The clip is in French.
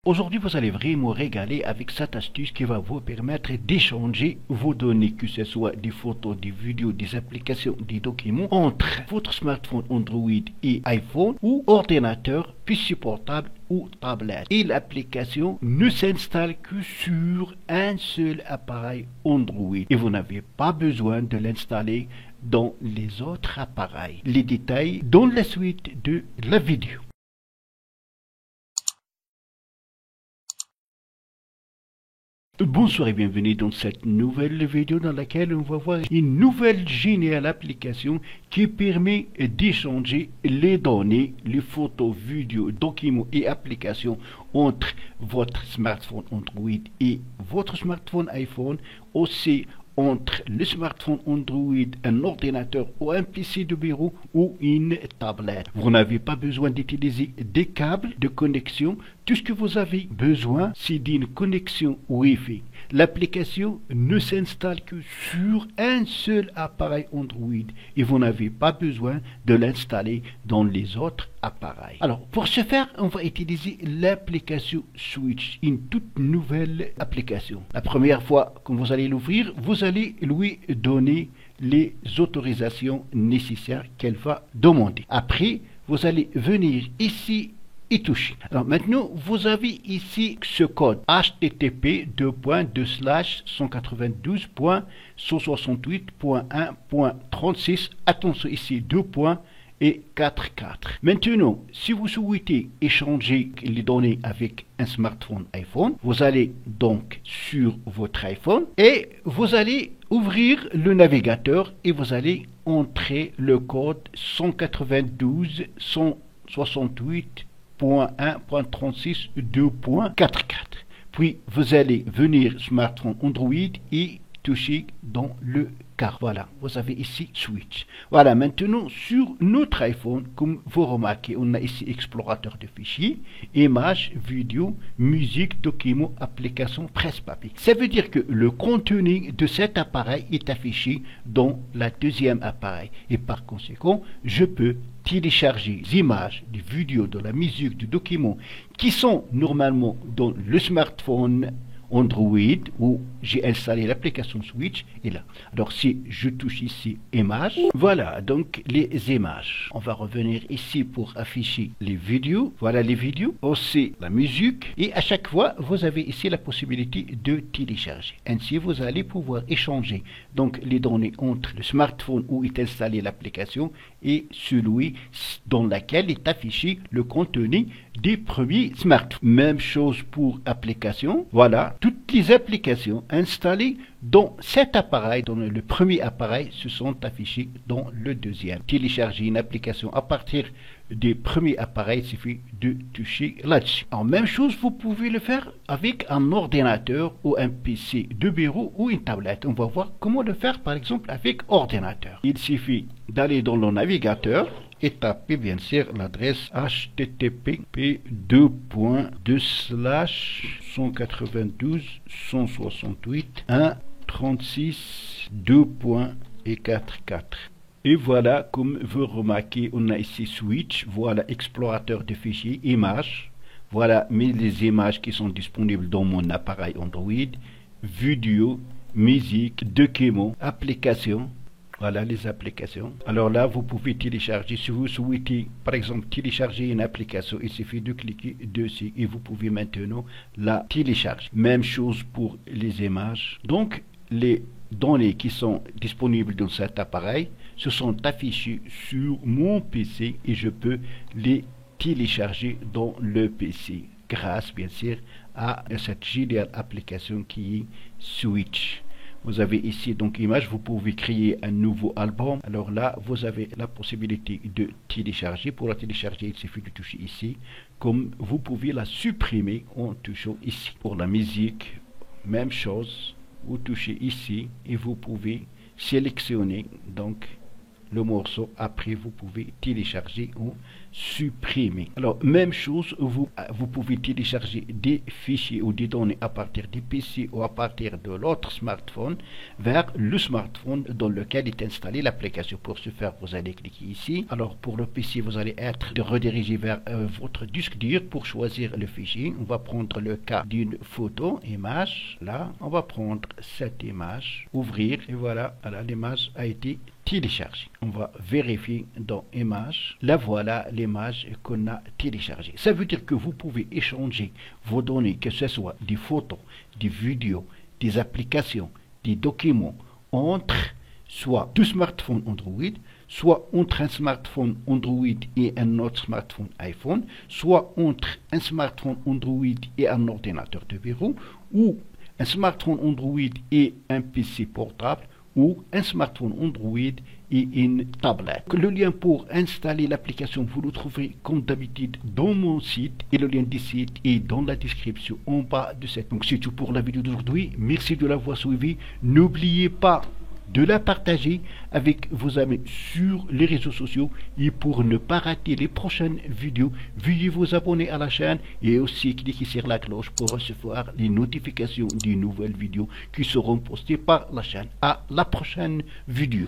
Aujourd'hui, vous allez vraiment régaler avec cette astuce qui va vous permettre d'échanger vos données, que ce soit des photos, des vidéos, des applications, des documents, entre votre smartphone Android et iPhone ou ordinateur, PC portable ou tablette. Et l'application ne s'installe que sur un seul appareil Android et vous n'avez pas besoin de l'installer dans les autres appareils. Les détails dans la suite de la vidéo. Bonsoir et bienvenue dans cette nouvelle vidéo dans laquelle on va voir une nouvelle géniale application qui permet d'échanger les données, les photos, vidéos, documents et applications entre votre smartphone Android et votre smartphone iPhone, aussi entre le smartphone Android, un ordinateur ou un PC de bureau ou une tablette. Vous n'avez pas besoin d'utiliser des câbles de connexion. Tout ce que vous avez besoin, c'est d'une connexion Wi-Fi. L'application ne s'installe que sur un seul appareil Android et vous n'avez pas besoin de l'installer dans les autres appareils. Alors, pour ce faire, on va utiliser l'application Switch, une toute nouvelle application. La première fois que vous allez l'ouvrir, vous allez lui donner les autorisations nécessaires qu'elle va demander. Après, vous allez venir ici et toucher. Alors maintenant, vous avez ici ce code http://192.168.1.36. Attention ici, 2 points et 44. Maintenant, si vous souhaitez échanger les données avec un smartphone iPhone, vous allez donc sur votre iPhone et vous allez ouvrir le navigateur et vous allez entrer le code 192.168.1.36.2.44. Puis vous allez venir smartphone Android et toucher dans le car. Voilà, vous avez ici Switch. Voilà, maintenant sur notre iPhone, comme vous remarquez, on a ici explorateur de fichiers, images, vidéos, musique, documents, applications, presse-papier. Ça veut dire que le contenu de cet appareil est affiché dans la deuxième appareil. Et par conséquent, je peux télécharger des images, des vidéos, de la musique, des documents qui sont normalement dans le smartphone Android où j'ai installé l'application Switch et là. Alors si je touche ici images, voilà donc les images. On va revenir ici pour afficher les vidéos. Voilà les vidéos, aussi la musique et à chaque fois vous avez ici la possibilité de télécharger. Ainsi vous allez pouvoir échanger donc les données entre le smartphone où est installée l'application et celui dans lequel est affiché le contenu des premiers smartphones. Même chose pour application. Voilà, toutes les applications installées dans cet appareil, dans le premier appareil, se sont affichées dans le deuxième. Télécharger une application à partir des premiers appareils, il suffit de toucher là-dessus. En même chose, vous pouvez le faire avec un ordinateur ou un PC de bureau ou une tablette. On va voir comment le faire par exemple avec ordinateur. Il suffit d'aller dans le navigateur et taper bien sûr l'adresse http://192.168.1.36.2.44. Et voilà, comme vous remarquez, on a ici Switch, voilà explorateur de fichiers, images, voilà les images qui sont disponibles dans mon appareil Android, vidéo, musique, documents, applications. Voilà les applications. Alors là, vous pouvez télécharger. Si vous souhaitez, par exemple, télécharger une application, il suffit de cliquer dessus et vous pouvez maintenant la télécharger. Même chose pour les images. Donc, les données qui sont disponibles dans cet appareil se sont affichées sur mon PC et je peux les télécharger dans le PC grâce, bien sûr, à cette géniale application qui est Switch. Vous avez ici donc image, vous pouvez créer un nouveau album. Alors là, vous avez la possibilité de télécharger. Pour la télécharger, il suffit de toucher ici. Comme vous pouvez la supprimer en touchant ici. Pour la musique, même chose. Vous touchez ici et vous pouvez sélectionner donc le morceau. Après, vous pouvez télécharger ou supprimer. Alors, même chose, vous pouvez télécharger des fichiers ou des données à partir du PC ou à partir de l'autre smartphone vers le smartphone dans lequel est installée l'application. Pour ce faire, vous allez cliquer ici. Alors, pour le PC, vous allez être redirigé vers votre disque dur pour choisir le fichier. On va prendre le cas d'une photo, image. Là, on va prendre cette image, ouvrir et voilà, l'image a été téléchargée. On va vérifier dans image. Là, voilà l'image qu'on a téléchargée. Ça veut dire que vous pouvez échanger vos données, que ce soit des photos, des vidéos, des applications, des documents entre soit deux smartphones Android, soit entre un smartphone Android et un autre smartphone iPhone, soit entre un smartphone Android et un ordinateur de bureau, ou un smartphone Android et un PC portable, ou un smartphone Android et une tablette. Le lien pour installer l'application, vous le trouverez comme d'habitude dans mon site et le lien du site est dans la description en bas de cette. Donc c'est tout pour la vidéo d'aujourd'hui. Merci de l'avoir suivi. N'oubliez pas de la partager avec vos amis sur les réseaux sociaux et pour ne pas rater les prochaines vidéos, veuillez vous abonner à la chaîne et aussi cliquer sur la cloche pour recevoir les notifications des nouvelles vidéos qui seront postées par la chaîne. À la prochaine vidéo.